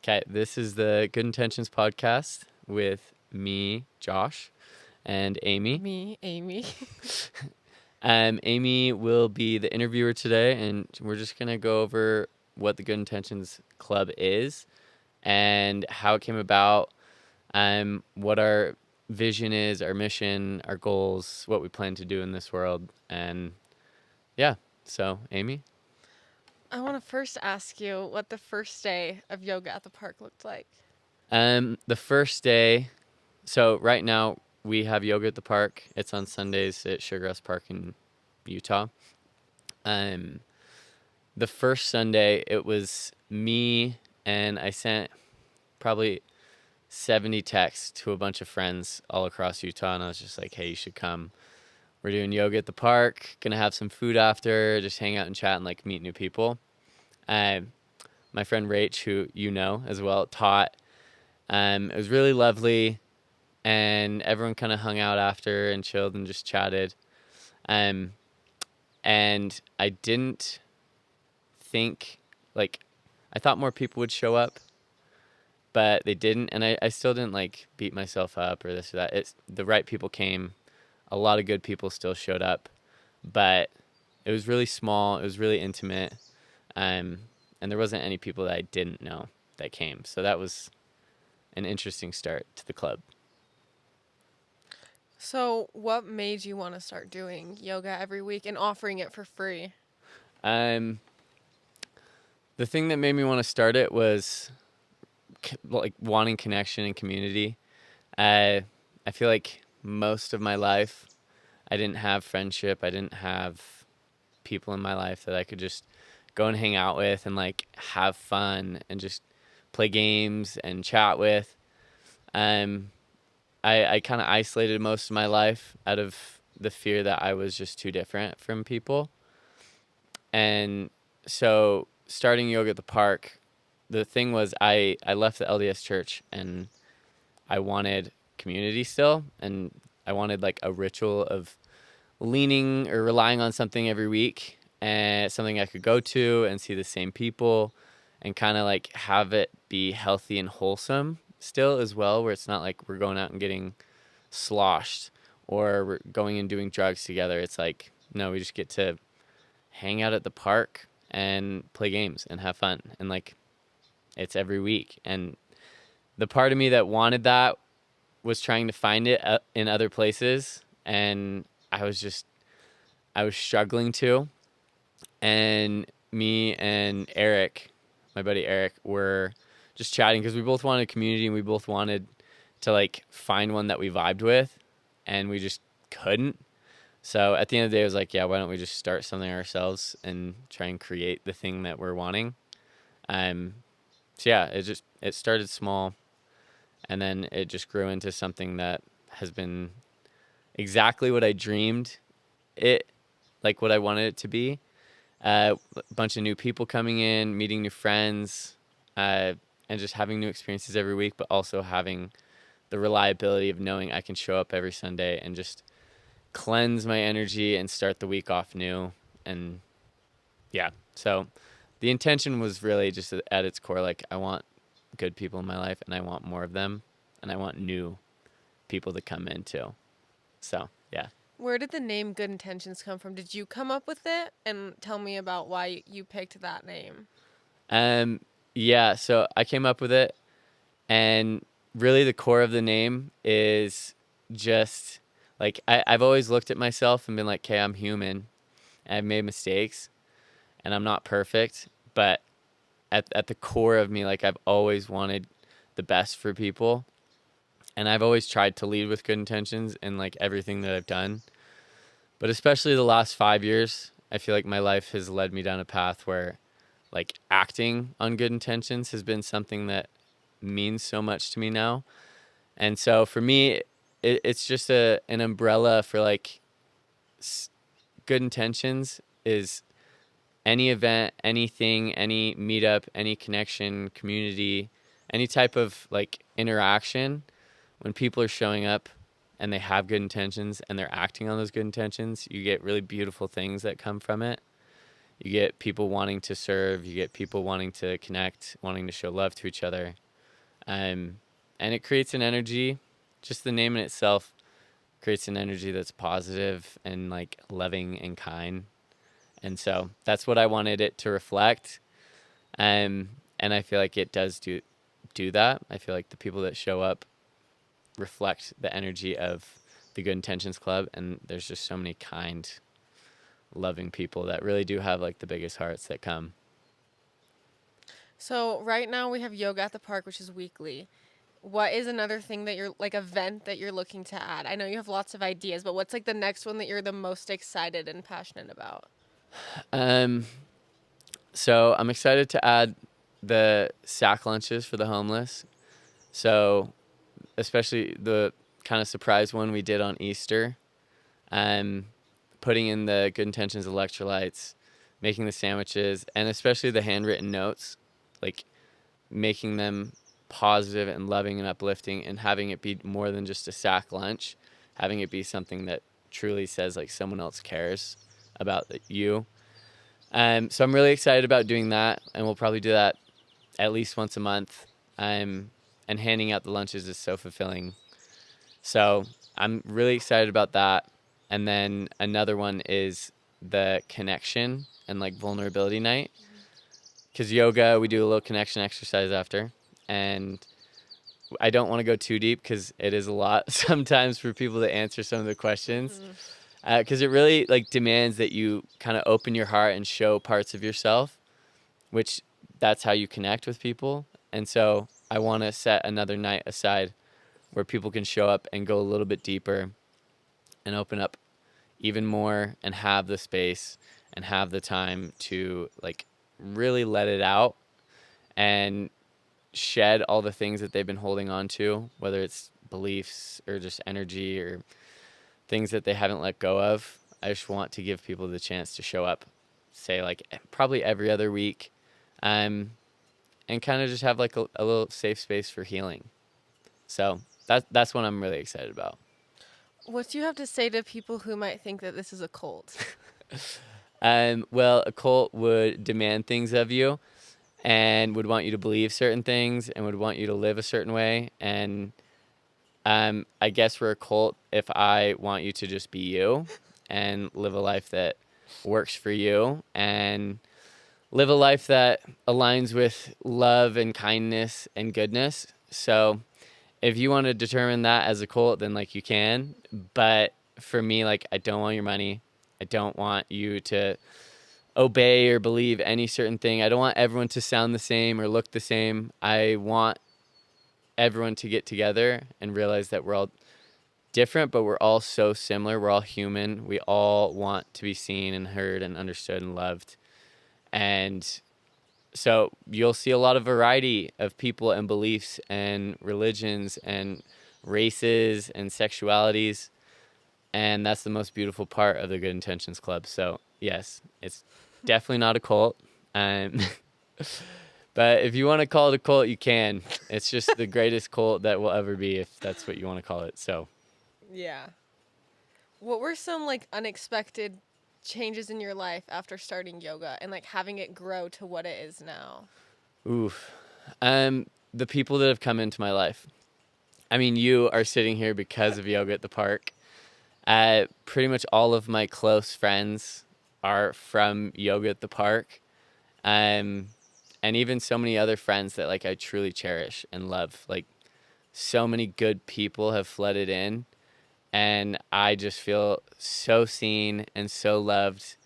Okay, this is the Good Intentions podcast with me, Josh, and Amy. Me, Amy. Amy will be the interviewer today, and we're just going to go over what the Good Intentions Club is and how it came about, what our vision is, our mission, our goals, what we plan to do in this world. And yeah, so Amy? I want to first ask you what the first day of yoga at the park looked like. The first day, so right now we have yoga at the park. It's on Sundays at Sugarhouse Park in Utah. Um, the first Sunday, it was me, and I sent probably 70 texts to a bunch of friends all across Utah, and I was just like, hey, you should come. We're doing yoga at the park, gonna have some food after, just hang out and chat and like meet new people. My friend Rach, who you know as well, taught. It was really lovely, and everyone kind of hung out after and chilled and just chatted. Um, and I didn't think, like, I thought more people would show up, but they didn't, and I still didn't like beat myself up or this or that. It's the right people came, a lot of good people still showed up, but it was really small, it was really intimate, and there wasn't any people that I didn't know that came, so that was an interesting start to the club. So, what made you want to start doing yoga every week and offering it for free? Um, the thing that made me want to start it was like wanting connection and community. I feel like most of my life, I didn't have friendship. I didn't have people in my life that I could just go and hang out with and like have fun and just play games and chat with. Um, I kind of isolated most of my life out of the fear that I was just too different from people. And so starting yoga at the park, the thing was I left the LDS church and I wanted community still, and I wanted like a ritual of leaning or relying on something every week and something I could go to and see the same people and kind of like have it be healthy and wholesome still as well, where it's not like we're going out and getting sloshed or we're going and doing drugs together. It's like, no, we just get to hang out at the park and play games and have fun. And like, it's every week. And the part of me that wanted that was trying to find it in other places. And I was struggling to. And me and Eric, my buddy Eric, were just chatting because we both wanted a community and we both wanted to like find one that we vibed with, and we just couldn't. So at the end of the day, I was like, yeah, why don't we just start something ourselves and try and create the thing that we're wanting? Um, so yeah, it started small, and then it just grew into something that has been exactly what I dreamed it, like what I wanted it to be. A bunch of new people coming in, meeting new friends, and just having new experiences every week, but also having the reliability of knowing I can show up every Sunday and just cleanse my energy and start the week off new. And yeah, so the intention was really just at its core, like I want good people in my life and I want more of them and I want new people to come in too. So yeah. Where did the name Good Intentions come from? Did you come up with it? And tell me about why you picked that name. Um, yeah, so I came up with it, and really the core of the name is just like I've always looked at myself and been like, okay, I'm human. And I've made mistakes and I'm not perfect, but at the core of me, like I've always wanted the best for people. And I've always tried to lead with good intentions in like everything that I've done. But especially the last 5 years, I feel like my life has led me down a path where like acting on good intentions has been something that means so much to me now. And so for me, it's just an umbrella for like good intentions is any event, anything, any meetup, any connection, community, any type of like interaction. When people are showing up and they have good intentions and they're acting on those good intentions, you get really beautiful things that come from it. You get people wanting to serve. You get people wanting to connect, wanting to show love to each other. And it creates an energy. Just the name in itself creates an energy that's positive and like loving and kind. And so that's what I wanted it to reflect. And I feel like it does do that. I feel like the people that show up reflect the energy of the Good Intentions Club, and there's just so many kind, loving people that really do have like the biggest hearts that come. So right now we have yoga at the park, which is weekly. What is another thing that you're like event that you're looking to add? I know you have lots of ideas, but what's like the next one that you're the most excited and passionate about? Um, so I'm excited to add the sack lunches for the homeless. So especially the kind of surprise one we did on Easter, um, putting in the Good Intentions electrolytes, making the sandwiches, and especially the handwritten notes, like making them positive and loving and uplifting, and having it be more than just a sack lunch, having it be something that truly says like someone else cares about you. So I'm really excited about doing that, and we'll probably do that at least once a month. And handing out the lunches is so fulfilling. So I'm really excited about that. And then another one is the connection and like vulnerability night. Because yoga, we do a little connection exercise after. And I don't want to go too deep because it is a lot sometimes for people to answer some of the questions. Because it really like demands that you kind of open your heart and show parts of yourself, which that's how you connect with people. And so I want to set another night aside where people can show up and go a little bit deeper and open up even more and have the space and have the time to like really let it out and shed all the things that they've been holding on to, whether it's beliefs or just energy or things that they haven't let go of. I just want to give people the chance to show up, say like probably every other week, and kind of just have like a little safe space for healing. So that's what I'm really excited about. What do you have to say to people who might think that this is a cult? Well, a cult would demand things of you and would want you to believe certain things and would want you to live a certain way. And I guess we're a cult if I want you to just be you and live a life that works for you and live a life that aligns with love and kindness and goodness. So if you want to determine that as a cult, then like you can. But for me, like I don't want your money. I don't want you to obey or believe any certain thing. I don't want everyone to sound the same or look the same. I want everyone to get together and realize that we're all different, but we're all so similar. We're all human. We all want to be seen and heard and understood and loved. And so you'll see a lot of variety of people and beliefs and religions and races and sexualities. And that's the most beautiful part of the Good Intentions Club. So yes, it's definitely not a cult. Um, but if you want to call it a cult, you can. It's just the greatest cult that will ever be, if that's what you want to call it. So Yeah. What were some like unexpected changes in your life after starting yoga and like having it grow to what it is now? oof. The people that have come into my life. I mean, you are sitting here because of yoga at the park. Pretty much all of my close friends are from yoga at the park. And even so many other friends that like I truly cherish and love. Like so many good people have flooded in, and I just feel so seen and so loved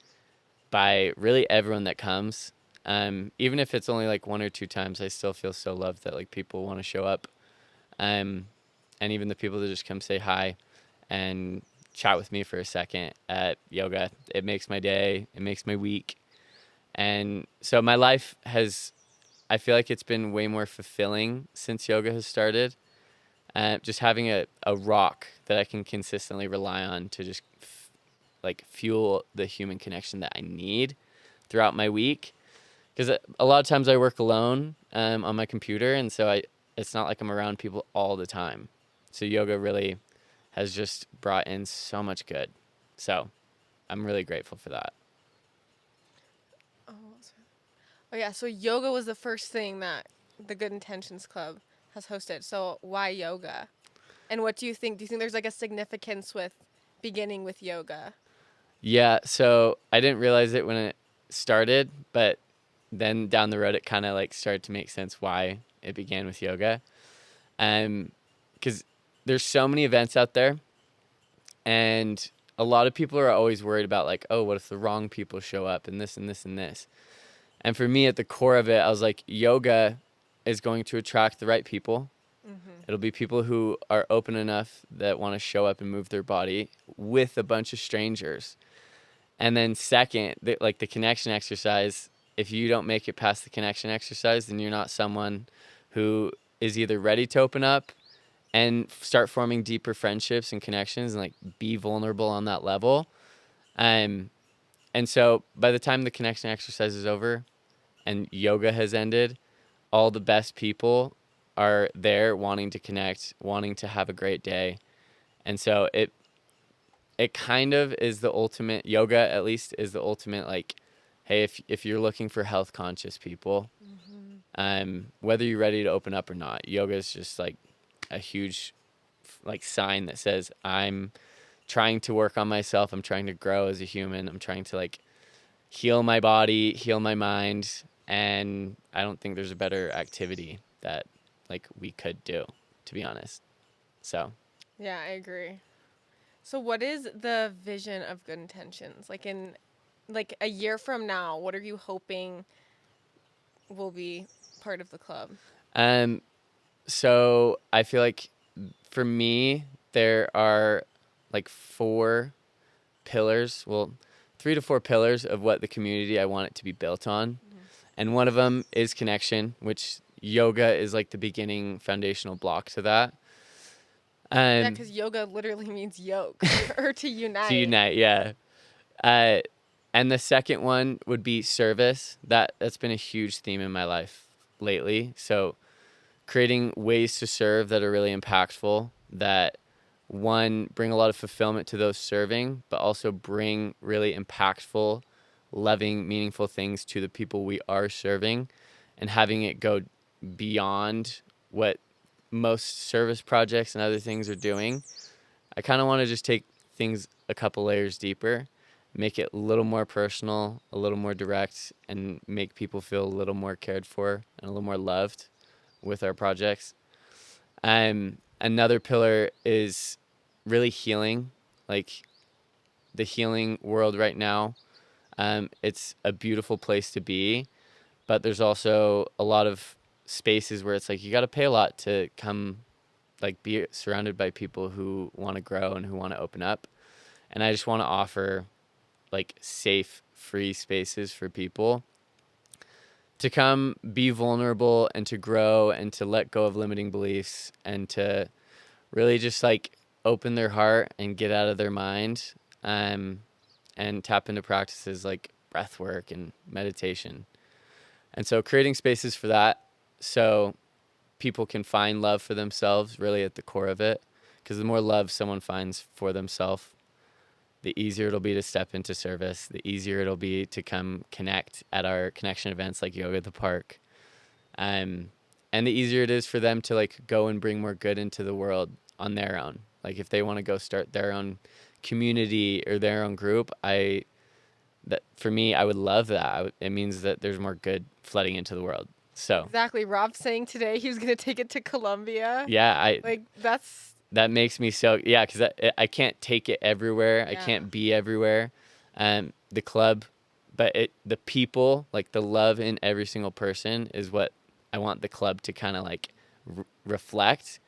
by really everyone that comes. Even if it's only like one or two times, I still feel so loved that like people want to show up. Um, and even the people that just come say hi and chat with me for a second at yoga, it makes my day, it makes my week. And so my life has, I feel like it's been way more fulfilling since yoga has started. Just having a rock that I can consistently rely on to just like fuel the human connection that I need throughout my week. Because a lot of times I work alone on my computer, and so it's not like I'm around people all the time. So yoga really has just brought in so much good. So I'm really grateful for that. Oh yeah, so yoga was the first thing that the Good Intentions Club has hosted. So why yoga? And what do you think? Do you think there's like a significance with beginning with yoga? Yeah, so I didn't realize it when it started, but then down the road it kind of like started to make sense why it began with yoga. Because there's so many events out there, and a lot of people are always worried about like, oh, what if the wrong people show up and this and this and this. And for me, at the core of it, I was like, yoga is going to attract the right people. Mm-hmm. It'll be people who are open enough that want to show up and move their body with a bunch of strangers. And then second, like the connection exercise, if you don't make it past the connection exercise, then you're not someone who is either ready to open up and start forming deeper friendships and connections and like be vulnerable on that level. Um, and so by the time the connection exercise is over and yoga has ended, all the best people are there wanting to connect, wanting to have a great day. And so it kind of is the ultimate, yoga at least is the ultimate, like, hey, if you're looking for health conscious people, Mm-hmm. whether you're ready to open up or not, yoga is just like a huge like sign that says I'm trying to work on myself, I'm trying to grow as a human, I'm trying to like heal my body, heal my mind, and I don't think there's a better activity that like we could do, to be honest. So Yeah, I agree. So what is the vision of Good Intentions? Like in like a year from now, what are you hoping will be part of the club? um so I feel like for me there are like four pillars, well, 3 to 4 pillars of what the community I want it to be built on. Mhm. And one of them is connection, which yoga is like the beginning foundational block to that. Yeah, Um, because yoga literally means yoke or to to unite. unite, yeah. Uh, and the second one would be service. That's been a huge theme in my life lately. So creating ways to serve that are really impactful, that one bring a lot of fulfillment to those serving, but also bring really impactful, loving, meaningful things to the people we are serving, and having it go beyond what most service projects and other things are doing. I kind of want to just take things a couple layers deeper, make it a little more personal, a little more direct, and make people feel a little more cared for and a little more loved with our projects. Another pillar is really healing, like the healing world right now. It's a beautiful place to be, but there's also a lot of spaces where it's like you got to pay a lot to come, like be surrounded by people who want to grow and who want to open up. And I just want to offer like safe, free spaces for people to come be vulnerable and to grow and to let go of limiting beliefs and to really just like open their heart and get out of their mind, um, and tap into practices like breath work and meditation. And so creating spaces for that so people can find love for themselves really at the core of it. Because the more love someone finds for themselves, the easier it'll be to step into service, the easier it'll be to come connect at our connection events like Yoga at the Park. Um, and the easier it is for them to like go and bring more good into the world on their own. Like if they want to go start their own community or their own group, that for me, I would love that. It means that there's more good flooding into the world. So Exactly. Rob saying today he was gonna take it to Colombia. yeah, Like that's that makes me so, yeah, because I can't take it everywhere. I yeah. can't be everywhere. The club, but the people, like the love in every single person is what I want the club to kind of like reflect.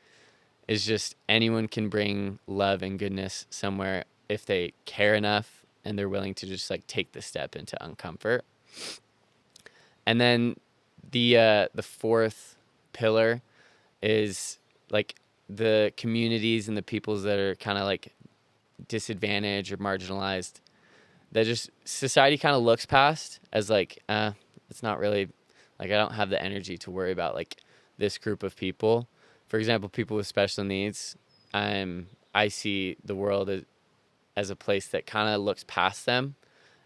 Is just anyone can bring love and goodness somewhere if they care enough and they're willing to just like take the step into uncomfort. And then the fourth pillar is like the communities and the peoples that are kind of like disadvantaged or marginalized, that just society kind of looks past as like it's not really, like I don't have the energy to worry about like this group of people. For example, people with special needs. I see the world as a place that kind of looks past them,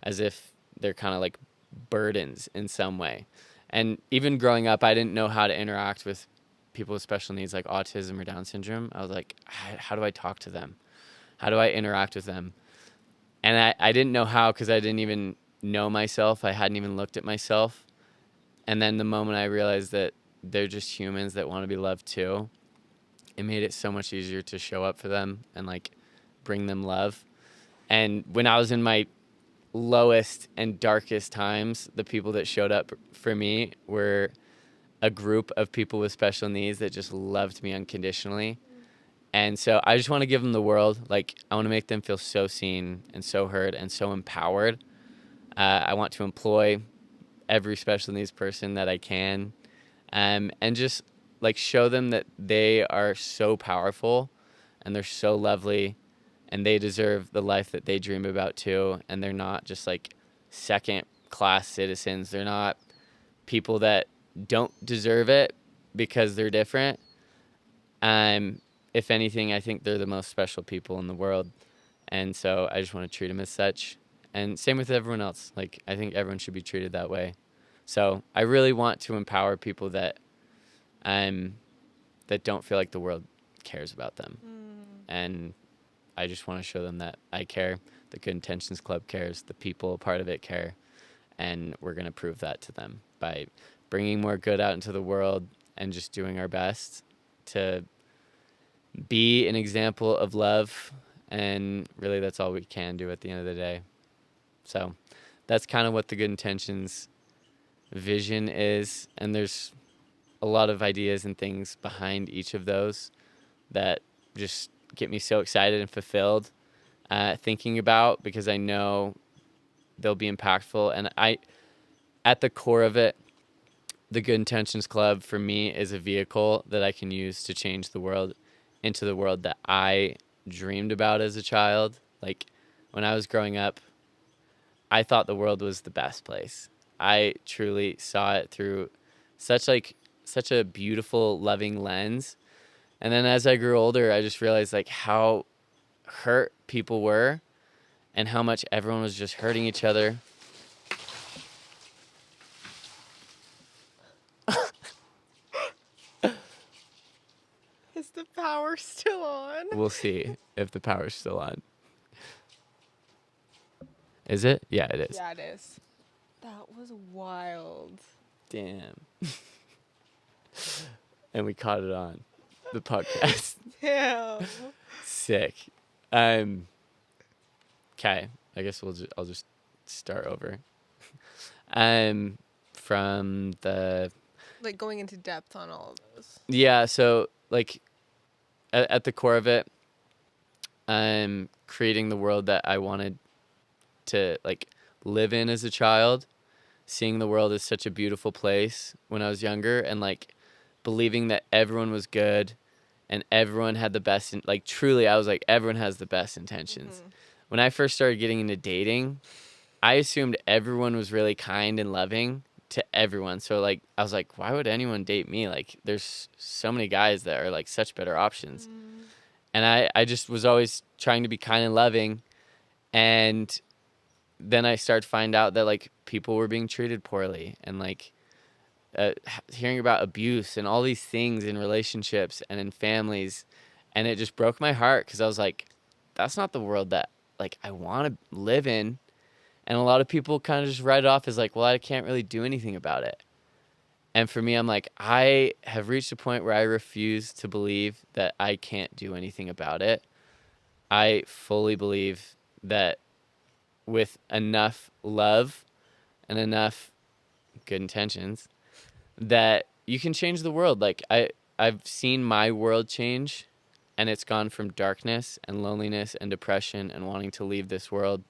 as if they're kind of like burdens in some way. And even growing up, I didn't know how to interact with people with special needs like autism or Down syndrome. I was like, how do I talk to them? How do I interact with them? And I didn't know how, because I didn't even know myself. I hadn't even looked at myself. And then the moment I realized that they're just humans that want to be loved too, it made it so much easier to show up for them and like bring them love. And when I was in my lowest and darkest times, the people that showed up for me were a group of people with special needs that just loved me unconditionally. And so I just want to give them the world. Like, I want to make them feel so seen and so heard and so empowered. I want to employ every special needs person that I can, and just like show them that they are so powerful and they're so lovely and they deserve the life that they dream about too. And they're not just like second class citizens. They're not people that don't deserve it because they're different. If anything, I think they're the most special people in the world. And so I just want to treat them as such. And same with everyone else. Like, I think everyone should be treated that way. So I really want to empower people that that don't feel like the world cares about them. And I just want to show them that I care. The Good Intentions Club cares. The people a part of it care. And we're going to prove that to them by bringing more good out into the world and just doing our best to be an example of love. And really, that's all we can do at the end of the day. So that's kind of what the Good Intentions vision is. And there's a lot of ideas and things behind each of those that just get me so excited and fulfilled thinking about, because I know they'll be impactful. And at the core of it, the Good Intentions Club for me is a vehicle that I can use to change the world into the world that I dreamed about as a child. Like, when I was growing up, I thought the world was the best place. I truly saw it through such a beautiful, loving lens. And then as I grew older, I just realized like how hurt people were and how much everyone was just hurting each other. Is the power still on? We'll see if the power's still on. Is it? Yeah, it is. Yeah, it is. That was wild. Damn. And we caught it on the podcast. Damn. Sick. Okay. I guess I'll just start over. From the Like going into depth on all of those. Yeah, so like at the core of it, I'm creating the world that I wanted to like live in as a child, seeing the world as such a beautiful place when I was younger, and like believing that everyone was good and everyone had the best like truly I was like, everyone has the best intentions. When I first started getting into dating, I assumed everyone was really kind and loving to everyone. So like I was like, why would anyone date me? Like, there's so many guys that are like such better options. And I just was always trying to be kind and loving. And then I started to find out that like people were being treated poorly, and like hearing about abuse and all these things in relationships and in families. And it just broke my heart, because I was like, that's not the world that like I want to live in. And a lot of people kind of just write it off as like, well, I can't really do anything about it. And for me, I'm like, I have reached a point where I refuse to believe that I can't do anything about it. I fully believe that with enough love and enough good intentions, that you can change the world. Like I've seen my world change, and it's gone from darkness and loneliness and depression and wanting to leave this world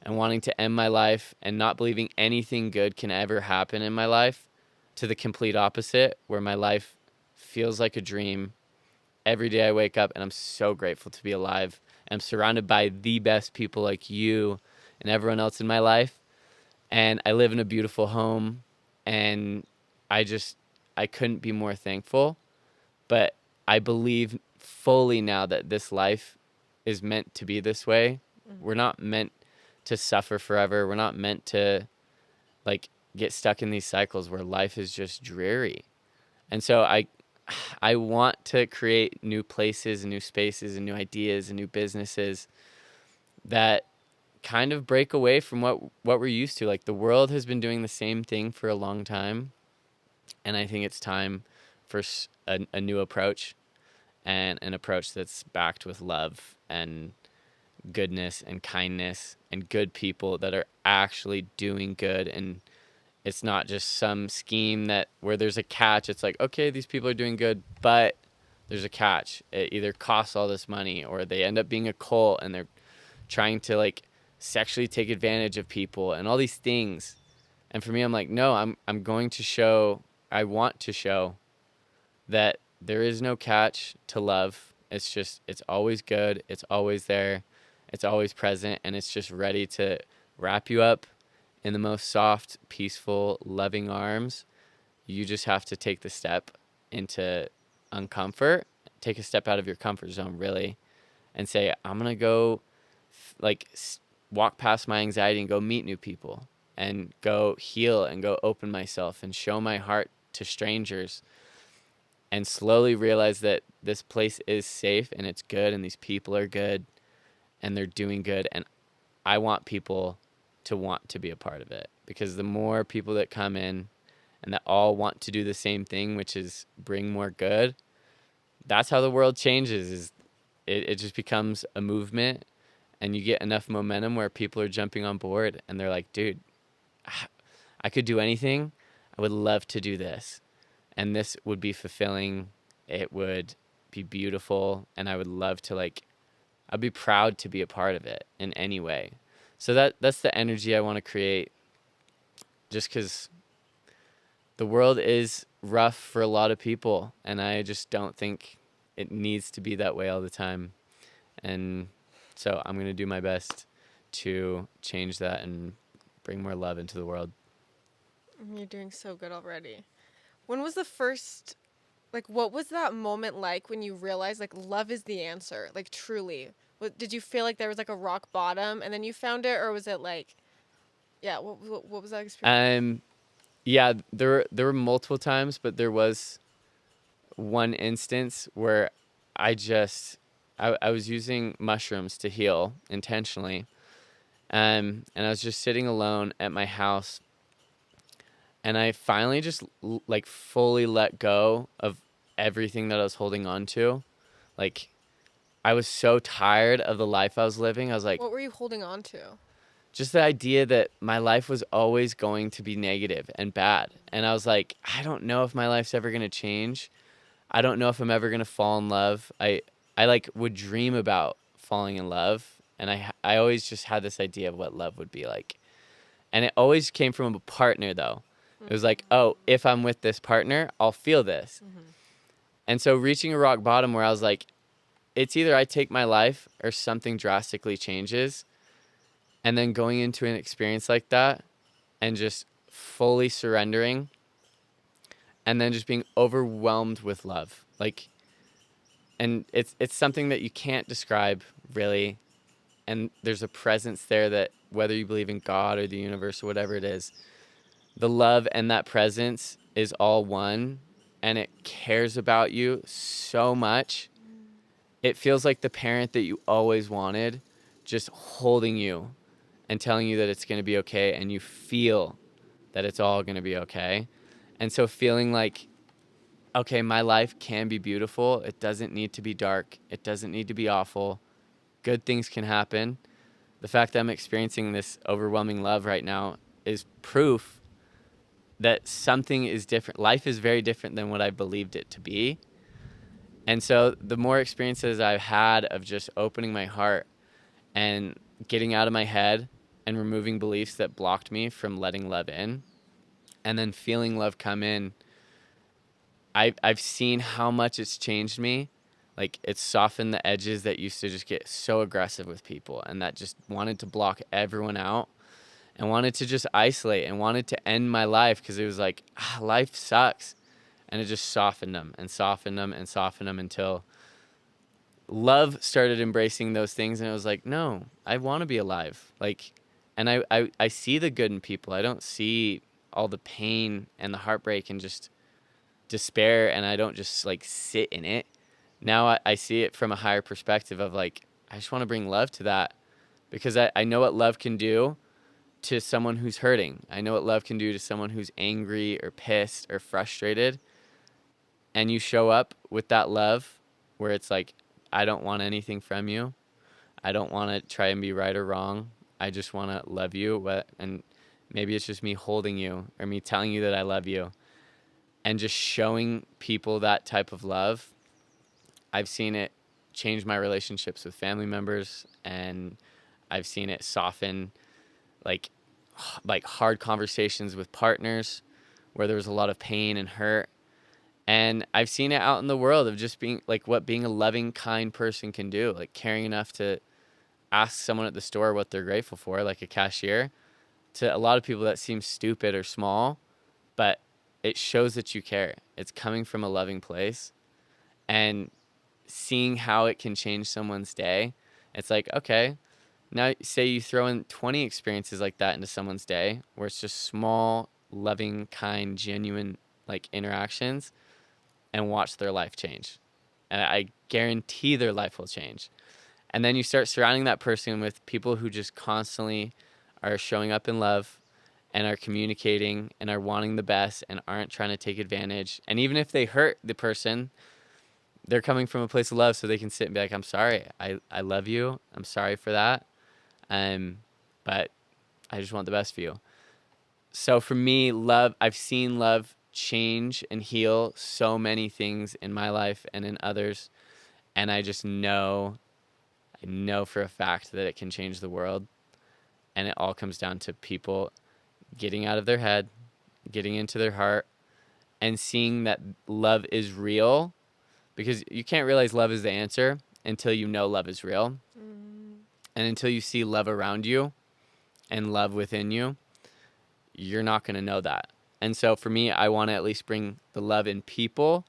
and wanting to end my life and not believing anything good can ever happen in my life, to the complete opposite, where my life feels like a dream. Every day I wake up and I'm so grateful to be alive. I'm surrounded by the best people like you and everyone else in my life. And I live in a beautiful home, and I couldn't be more thankful. But I believe fully now that this life is meant to be this way. We're not meant to suffer forever. We're not meant to like get stuck in these cycles where life is just dreary. And so I want to create new places and new spaces and new ideas and new businesses that kind of break away from what we're used to. Like the world has been doing the same thing for a long time, and I think it's time for a new approach, and an approach that's backed with love and goodness and kindness and good people that are actually doing good. And it's not just some scheme that where there's a catch. It's like, okay, these people are doing good, but there's a catch. It either costs all this money, or they end up being a cult and they're trying to like sexually take advantage of people and all these things. And for me, I'm like, no, I'm going to show, I want to show that there is no catch to love. It's just, it's always good. It's always there. It's always present. And it's just ready to wrap you up in the most soft, peaceful, loving arms. You just have to take the step into uncomfort, take a step out of your comfort zone, really, and say, I'm going to go like walk past my anxiety and go meet new people and go heal and go open myself and show my heart to strangers, and slowly realize that this place is safe and it's good and these people are good and they're doing good. And I want people to want to be a part of it, because the more people that come in and that all want to do the same thing, which is bring more good, that's how the world changes. Is it just becomes a movement, and you get enough momentum where people are jumping on board and they're like, dude, I could do anything. I would love to do this. And this would be fulfilling. It would be beautiful. And I would love to I'd be proud to be a part of it in any way. So that's the energy I want to create, just because the world is rough for a lot of people. And I just don't think it needs to be that way all the time. And so I'm going to do my best to change that and bring more love into the world. You're doing so good already. When was the first, what was that moment like when you realized, love is the answer? Like, truly. Did you feel like there was, a rock bottom and then you found it? Or was it, yeah, what was that experience? Yeah, there were multiple times, but there was one instance where I was using mushrooms to heal intentionally. And I was just sitting alone at my house, and I finally just fully let go of everything that I was holding on to. Like, I was so tired of the life I was living. I was like, What were you holding on to? just the idea that my life was always going to be negative and bad. And I was like, I don't know if my life's ever going to change. I don't know if I'm ever going to fall in love. I would dream about falling in love. And I always just had this idea of what love would be like. And it always came from a partner, though. It was like, oh, if I'm with this partner, I'll feel this. Mm-hmm. And so reaching a rock bottom where I was like, it's either I take my life or something drastically changes. And then going into an experience like that and just fully surrendering, and then just being overwhelmed with love. And it's something that you can't describe, really. And there's a presence there that, whether you believe in God or the universe or whatever it is, the love and that presence is all one, and it cares about you so much. It feels like the parent that you always wanted, just holding you and telling you that it's going to be okay, and you feel that it's all going to be okay. And so feeling like, okay, my life can be beautiful. It doesn't need to be dark. It doesn't need to be awful. Good things can happen. The fact that I'm experiencing this overwhelming love right now is proof that something is different. Life is very different than what I believed it to be. And so the more experiences I've had of just opening my heart and getting out of my head and removing beliefs that blocked me from letting love in, and then feeling love come in, I've seen how much it's changed me. Like, it's softened the edges that used to just get so aggressive with people and that just wanted to block everyone out and wanted to just isolate and wanted to end my life because it was like, life sucks. And it just softened them and softened them and softened them until love started embracing those things. And it was like, no, I want to be alive. Like, And I see the good in people. I don't see all the pain and the heartbreak and just despair, and I don't just like sit in it. Now I see it from a higher perspective of like, I just want to bring love to that, because I know what love can do to someone who's hurting. I know what love can do to someone who's angry or pissed or frustrated. And you show up with that love where it's like, I don't want anything from you. I don't want to try and be right or wrong. I just want to love you. And maybe it's just me holding you or me telling you that I love you. And just showing people that type of love, I've seen it change my relationships with family members, and I've seen it soften like hard conversations with partners where there was a lot of pain and hurt. And I've seen it out in the world of just being like what being a loving, kind person can do, like caring enough to ask someone at the store what they're grateful for, like a cashier. To a lot of people that seems stupid or small, but it shows that you care. It's coming from a loving place. And seeing how it can change someone's day, it's like, okay, now say you throw in 20 experiences like that into someone's day where it's just small, loving, kind, genuine like interactions, and watch their life change. And I guarantee their life will change. And then you start surrounding that person with people who just constantly are showing up in love and are communicating and are wanting the best and aren't trying to take advantage. And even if they hurt the person, they're coming from a place of love, so they can sit and be like, I'm sorry. I love you. I'm sorry for that. But I just want the best for you. So for me, love, I've seen love change and heal so many things in my life and in others. And I just know, I know for a fact that it can change the world. And it all comes down to people getting out of their head, getting into their heart, and seeing that love is real. Because you can't realize love is the answer until you know love is real. And until you see love around you and love within you, you're not going to know that. And so for me, I want to at least bring the love in people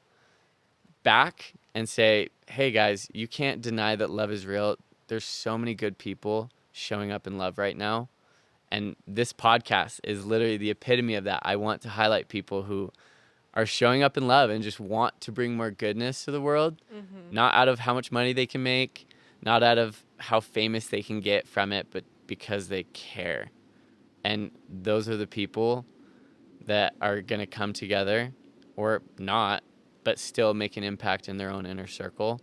back and say, hey guys, you can't deny that love is real. There's so many good people showing up in love right now. And this podcast is literally the epitome of that. I want to highlight people who are showing up in love and just want to bring more goodness to the world, not out of how much money they can make, not out of how famous they can get from it, but because they care. And those are the people that are going to come together, or not, but still make an impact in their own inner circle.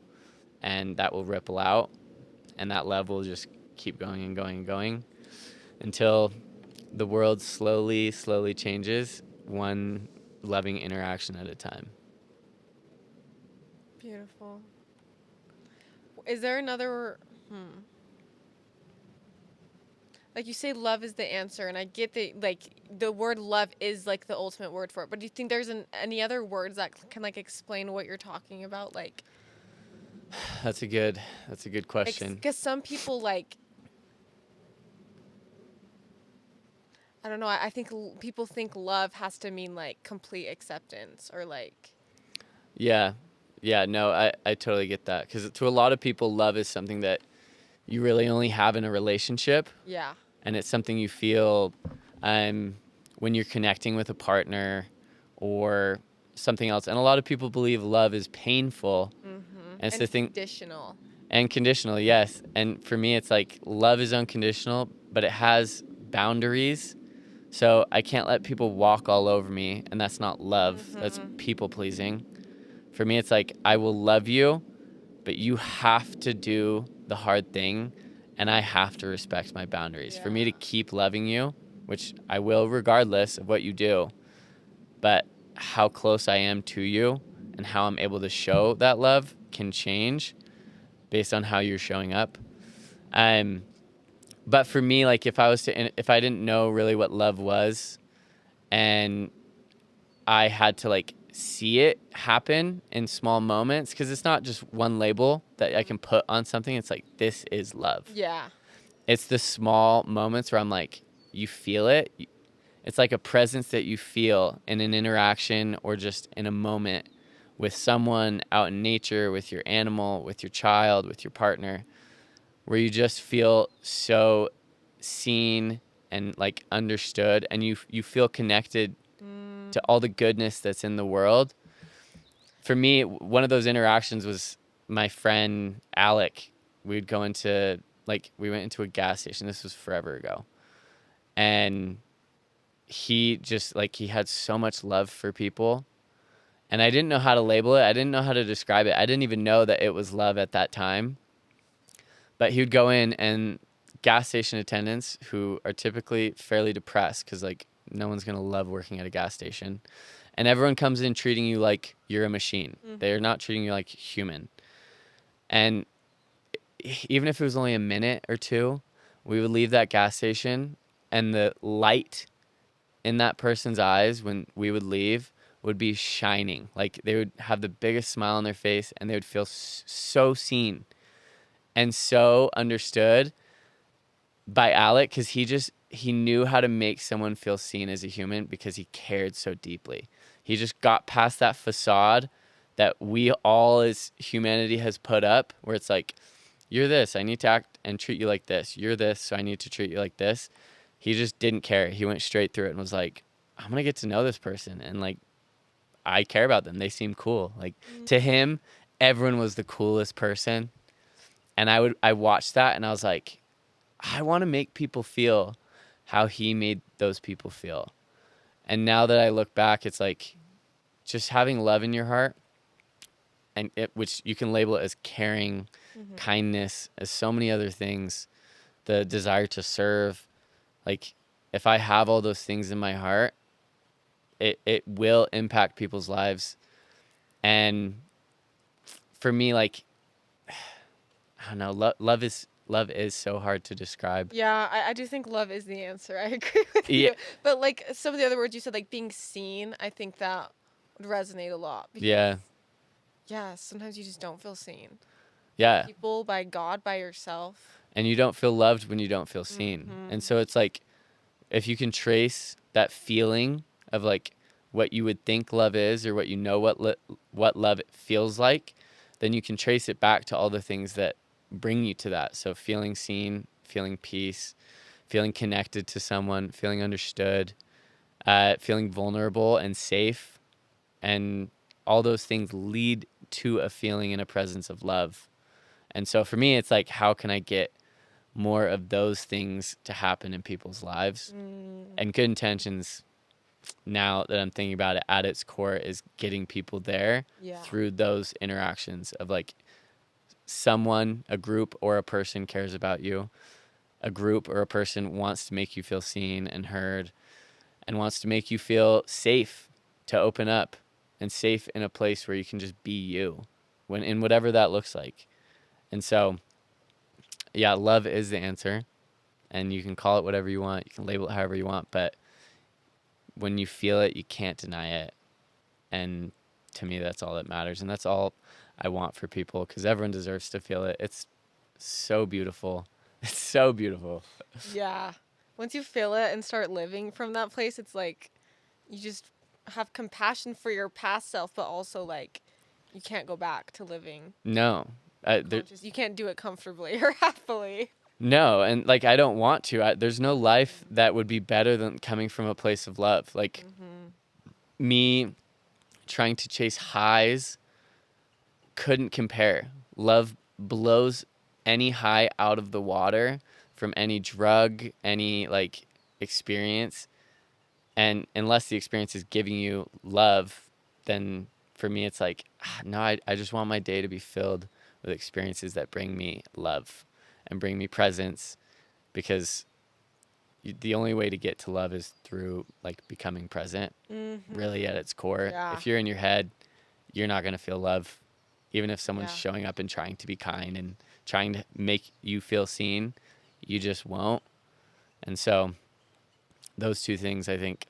And that will ripple out, and that love will just keep going and going and going until the world slowly changes, one loving interaction at a time. Beautiful. Is there another, like you say love is the answer, and I get that like the word love is like the ultimate word for it, but do you think there's any other words that can like explain what you're talking about? Like That's a good question. because some people like, I don't know, I think people think love has to mean like complete acceptance or like. Yeah, no, I totally get that, because to a lot of people, love is something that you really only have in a relationship. Yeah. And it's something you feel when you're connecting with a partner or something else. And a lot of people believe love is painful. And it's the thing. Conditional. And conditional, yes. And for me, it's like love is unconditional, but it has boundaries. So I can't let people walk all over me, and that's not love. That's people pleasing. For me, it's like, I will love you, but you have to do the hard thing, and I have to respect my boundaries. For me to keep loving you, which I will regardless of what you do, but how close I am to you and how I'm able to show that love can change based on how you're showing up. But for me, like if I didn't know really what love was, and I had to like see it happen in small moments, because it's not just one label that I can put on something. It's like, this is love. Yeah. It's the small moments where I'm like, you feel it. It's like a presence that you feel in an interaction or just in a moment with someone out in nature, with your animal, with your child, with your partner, where you just feel so seen and like understood, and you feel connected to all the goodness that's in the world. For me, one of those interactions was my friend Alec. We'd go into we went into a gas station. This was forever ago. And he just he had so much love for people. And I didn't know how to label it. I didn't know how to describe it. I didn't even know that it was love at that time. But he would go in, and gas station attendants, who are typically fairly depressed because no one's going to love working at a gas station. And everyone comes in treating you like you're a machine. They're not treating you like human. And even if it was only a minute or two, we would leave that gas station, and the light in that person's eyes when we would leave would be shining. Like they would have the biggest smile on their face, and they would feel so seen and so understood by Alec, because he knew how to make someone feel seen as a human because he cared so deeply. He just got past that facade that we all as humanity has put up, where it's like, you're this, I need to act and treat you like this. You're this, so I need to treat you like this. He just didn't care. He went straight through it and was like, I'm going to get to know this person. And I care about them. They seem cool. To him, everyone was the coolest person. And I watched that, and I was like, I want to make people feel how he made those people feel. And now that I look back, it's like just having love in your heart, and which you can label it as caring, kindness, as so many other things, the desire to serve. If I have all those things in my heart, it will impact people's lives. And for me, I don't know, love is so hard to describe. Yeah, I do think love is the answer. I agree with you. But some of the other words you said, being seen, I think that would resonate a lot. Because, yeah, sometimes you just don't feel seen. Yeah. People, by God, by yourself. And you don't feel loved when you don't feel seen. And so it's if you can trace that feeling of what you would think love is, or what you know what love feels like, then you can trace it back to all the things that bring you to that. So feeling seen, feeling peace, feeling connected to someone, feeling understood, feeling vulnerable and safe, and all those things lead to a feeling and a presence of love. And so for me, it's how can I get more of those things to happen in people's lives? And Good Intentions, now that I'm thinking about it, at its core is getting people there through those interactions of someone, a group or a person cares about you. A group or a person wants to make you feel seen and heard, and wants to make you feel safe to open up, and safe in a place where you can just be you, in whatever that looks like. And so, yeah, love is the answer, and you can call it whatever you want. You can label it however you want, but when you feel it, you can't deny it. And to me, that's all that matters. And that's all I want for people, because everyone deserves to feel it. It's so beautiful. It's so beautiful. Yeah. Once you feel it and start living from that place, it's you just have compassion for your past self, but also you can't go back to living. No. You can't do it comfortably or happily. No, and I don't want to. There's no life that would be better than coming from a place of love. Me trying to chase highs couldn't compare. Love blows any high out of the water from any drug, any experience. And unless the experience is giving you love, then for me it's no, I just want my day to be filled with experiences that bring me love and bring me presence, because the only way to get to love is through becoming present, really at its core. Yeah. If you're in your head, you're not going to feel love, even if someone's showing up and trying to be kind and trying to make you feel seen. You just won't. And so those two things, I think,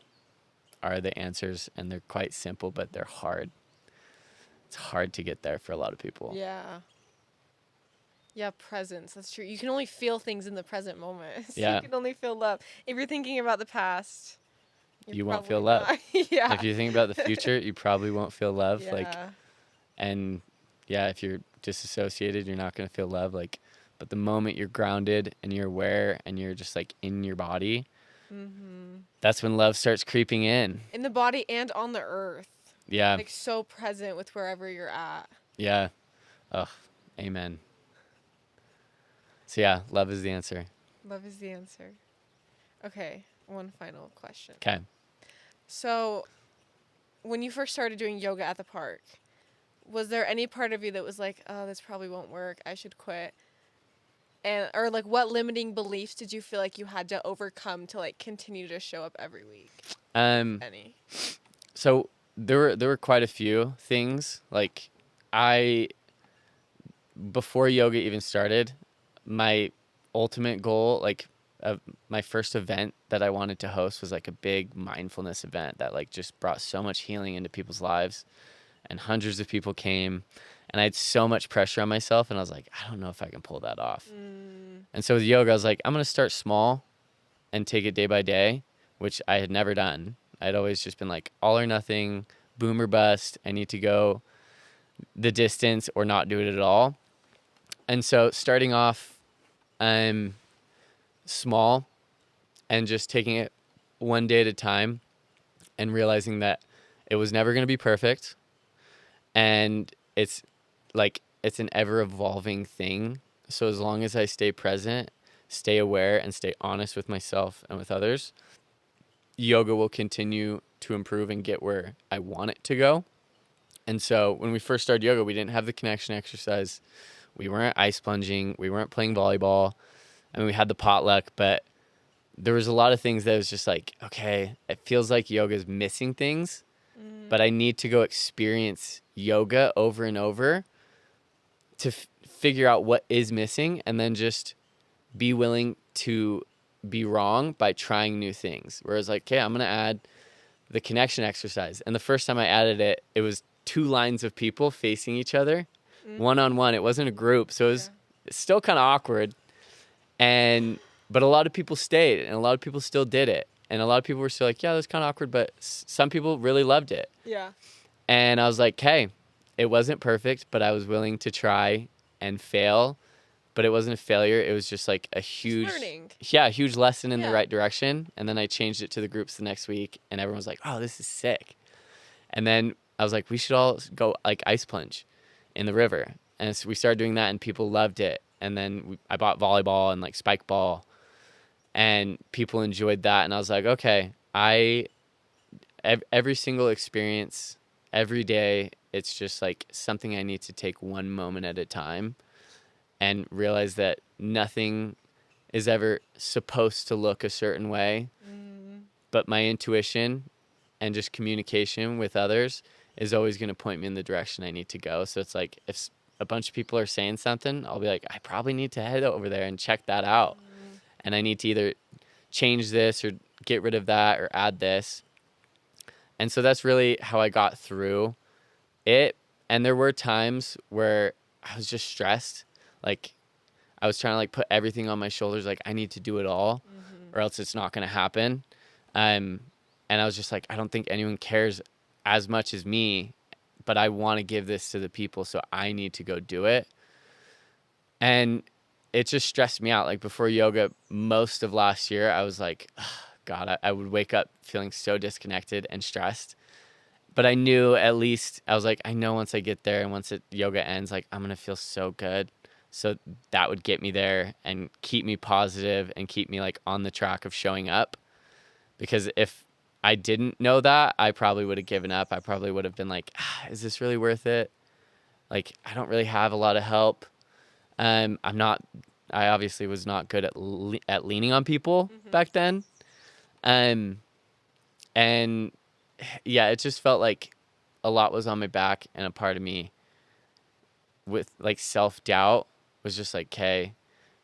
are the answers, and they're quite simple, but they're hard. It's hard to get there for a lot of people. Yeah. Yeah, presence. That's true. You can only feel things in the present moment. So Yeah. You can only feel love. If you're thinking about the past, You won't feel love. Yeah. If you think about the future, you probably won't feel love. Yeah. And yeah, if you're disassociated, you're not going to feel love. But the moment you're grounded and you're aware and you're just in your body, that's when love starts creeping in. In the body and on the earth. Yeah. Like so present with wherever you're at. Yeah. Oh, amen. So yeah, love is the answer. Love is the answer. Okay, one final question. Okay. So, when you first started doing yoga at the park, was there any part of you that was like, "Oh, this probably won't work. I should quit." And or like what limiting beliefs did you feel like you had to overcome to like continue to show up every week? Any? So there were quite a few things. Like I before yoga even started, my ultimate goal, like my first event that I wanted to host was like a big mindfulness event that like just brought so much healing into people's lives, and hundreds of people came, and I had so much pressure on myself, and I was like, I don't know if I can pull that off. And so with yoga, I was like, I'm going to start small and take it day by day, which I had never done. I'd always just been like all or nothing, boom or bust. I need to go the distance or not do it at all. And so starting off small and just taking it one day at a time and realizing that it was never going to be perfect. And it's an ever evolving thing. So as long as I stay present, stay aware, and stay honest with myself and with others, yoga will continue to improve and get where I want it to go. And so when we first started yoga, we didn't have the connection exercise. We weren't ice plunging. We weren't playing volleyball. I mean, we had the potluck, but there was a lot of things that was just like, okay, it feels like yoga is missing things, but I need to go experience yoga over and over to figure out what is missing, and then just be willing to be wrong by trying new things. Whereas like, okay, I'm going to add the connection exercise. And the first time I added it, it was 2 lines of people facing each other, one-on-one. It wasn't a group. So it was still kind of awkward. But a lot of people stayed, and a lot of people still did it. And a lot of people were still like, yeah, that was kind of awkward, but some people really loved it. Yeah. And I was like, hey, it wasn't perfect, but I was willing to try and fail. But it wasn't a failure. It was just like a huge lesson in the right direction. And then I changed it to the groups the next week, and everyone was like, oh, this is sick. And then I was like, we should all go like ice plunge in the river. And so we started doing that, and people loved it. And then I bought volleyball and like spike ball, and people enjoyed that. And I was like, okay, every single experience, every day, it's just like something I need to take one moment at a time, and realize that nothing is ever supposed to look a certain way, but my intuition and just communication with others is always going to point me in the direction I need to go. So it's like, if a bunch of people are saying something, I'll be like, I probably need to head over there and check that out. And I need to either change this or get rid of that or add this. And so that's really how I got through it. And there were times where I was just stressed. Like I was trying to like put everything on my shoulders. Like I need to do it all or else it's not going to happen. And I was just like, I don't think anyone cares as much as me, but I want to give this to the people. So I need to go do it. And it just stressed me out. Like before yoga, most of last year, I was like, oh, God, I would wake up feeling so disconnected and stressed. But I knew at least, I was like, I know once I get there and once yoga ends, like I'm going to feel so good. So that would get me there and keep me positive and keep me like on the track of showing up. Because if I didn't know that, I probably would have given up. I probably would have been like, is this really worth it? Like, I don't really have a lot of help. I obviously was not good at leaning on people back then. And yeah, it just felt like a lot was on my back, and a part of me with like self-doubt was just like, okay,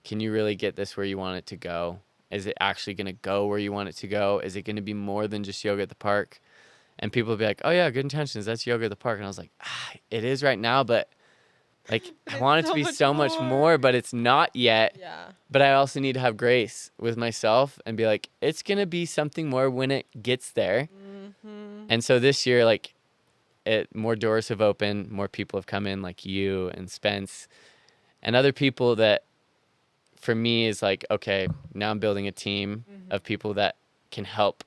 can you really get this where you want it to go? Is it actually going to go where you want it to go? Is it going to be more than just yoga at the park? And people would be like, oh yeah, Good Intentions, that's yoga at the park. And I was like, it is right now, but like I want it to be so much more, but it's not yet. Yeah. But I also need to have grace with myself and be like, it's going to be something more when it gets there. And so this year, like more doors have opened, more people have come in, like you and Spence and other people that for me is like, okay, now I'm building a team of people that can help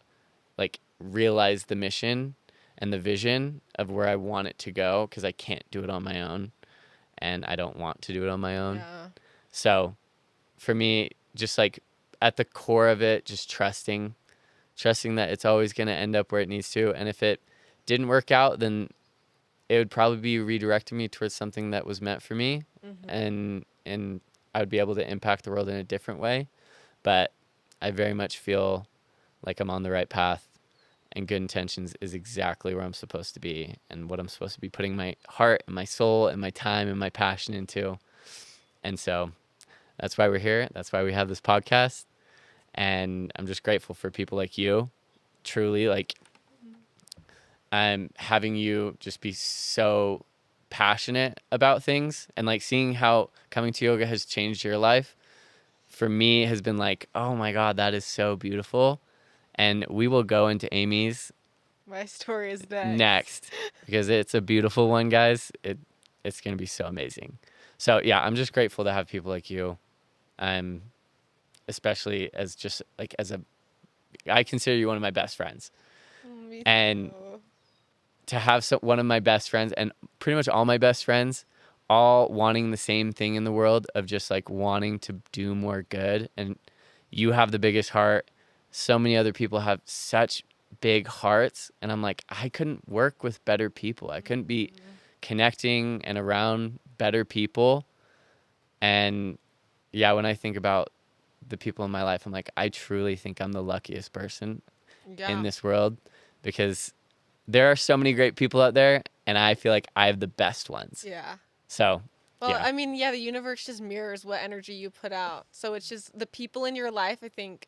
like realize the mission and the vision of where I want it to go, because I can't do it on my own and I don't want to do it on my own. Yeah. So for me, just like at the core of it, just trusting that it's always going to end up where it needs to. And if it didn't work out, then it would probably be redirecting me towards something that was meant for me. And I would be able to impact the world in a different way. But I very much feel like I'm on the right path, and Good Intentions is exactly where I'm supposed to be and what I'm supposed to be putting my heart and my soul and my time and my passion into. And so that's why we're here. That's why we have this podcast. And I'm just grateful for people like you. Truly, like, I'm having you just be so passionate about things, and like seeing how coming to yoga has changed your life for me has been like, oh my God, that is so beautiful. And we will go into Amy's My story is next. next because it's a beautiful one, guys. It's going to be so amazing. So yeah, I'm just grateful to have people like you. Especially as just like I consider you one of my best friends. Me And too. to have one of my best friends, and pretty much all my best friends, all wanting the same thing in the world of just like wanting to do more good. And you have the biggest heart. So many other people have such big hearts. And I'm like, I couldn't work with better people. I couldn't be connecting and around better people. And yeah, when I think about the people in my life, I'm like, I truly think I'm the luckiest person in this world, because there are so many great people out there, and I feel like I have the best ones. Yeah. So, Well, yeah. I mean, yeah, the universe just mirrors what energy you put out. So it's just the people in your life, I think,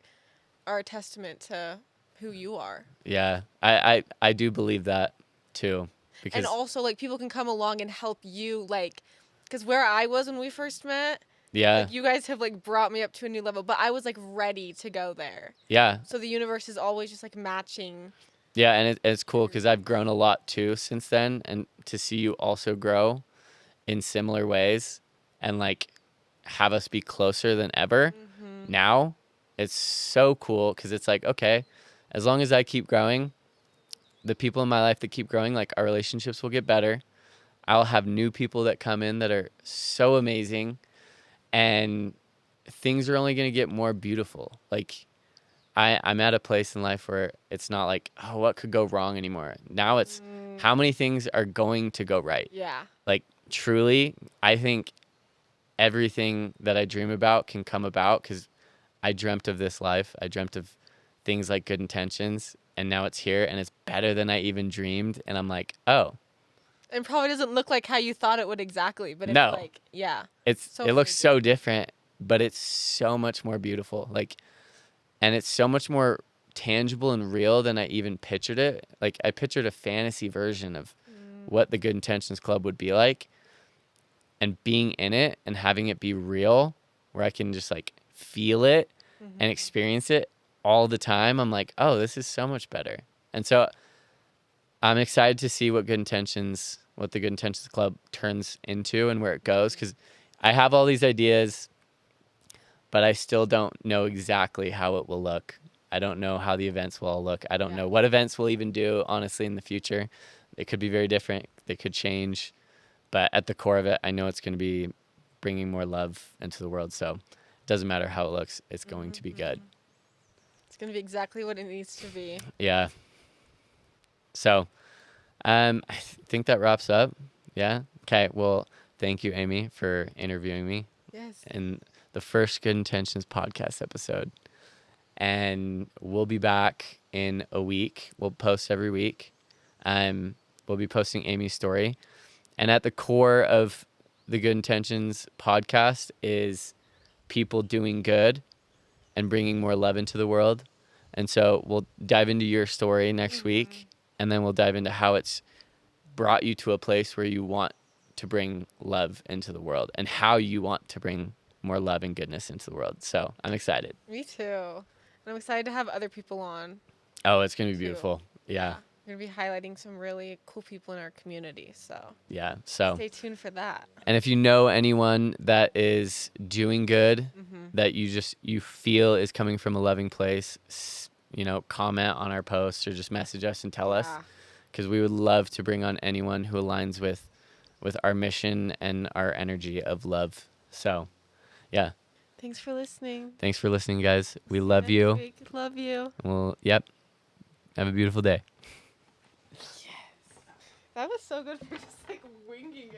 are a testament to who you are. Yeah, I do believe that too, because And also, like, people can come along and help you, like, because where I was when we first met, yeah, like, you guys have, like, brought me up to a new level, but I was, like, ready to go there. yeah, So the universe is always just, like, matching. yeah, and it's cool because I've grown a lot too since then, and to see you also grow in similar ways and like have us be closer than ever now, it's so cool because it's like, okay, as long as I keep growing, the people in my life that keep growing, like our relationships will get better. I'll have new people that come in that are so amazing, and things are only going to get more beautiful. Like I'm at a place in life where it's not like, oh, what could go wrong anymore. Now it's how many things are going to go right. Yeah. Like truly, I think everything that I dream about can come about because I dreamt of this life. I dreamt of things like Good Intentions, and now it's here, and it's better than I even dreamed. And I'm like, oh, And probably doesn't look like how you thought it would exactly, but it's No. like, yeah. it So looks crazy. so different, but it's so much more beautiful. Like, and it's so much more tangible and real than I even pictured it. Like I pictured a fantasy version of what the Good Intentions Club would be like, and being in it and having it be real, where I can just like feel it and experience it all the time. I'm like, oh, this is so much better. And so I'm excited to see what the Good Intentions Club turns into and where it goes, because I have all these ideas, but I still don't know exactly how it will look. I don't know how the events will all look. I don't know what events we'll even do, honestly, in the future. They could be very different. They could change. But at the core of it, I know it's going to be bringing more love into the world. So it doesn't matter how it looks. It's going to be good. It's going to be exactly what it needs to be. Yeah. So I think that wraps up. Yeah. Okay. Well, thank you, Amy, for interviewing me Yes. in the first Good Intentions podcast episode. And we'll be back in a week. We'll post every week. We'll be posting Amy's story. And at the core of the Good Intentions podcast is people doing good and bringing more love into the world. And so we'll dive into your story next week, and then we'll dive into how it's brought you to a place where you want to bring love into the world and how you want to bring more love and goodness into the world. So I'm excited. Me too. And I'm excited to have other people on. Oh, it's going to be Too. beautiful. Yeah. We're going to be highlighting some really cool people in our community. So Yeah. So, stay tuned for that. and if you know anyone that is doing good, that you feel is coming from a loving place, comment on our posts or just message us and tell us, Yeah. because we would love to bring on anyone who aligns with our mission and our energy of love. So, yeah. Thanks for listening. Thanks for listening, guys. We See you love next you. week. Love you. Well, yep. Have a beautiful day. That was so good for just like winging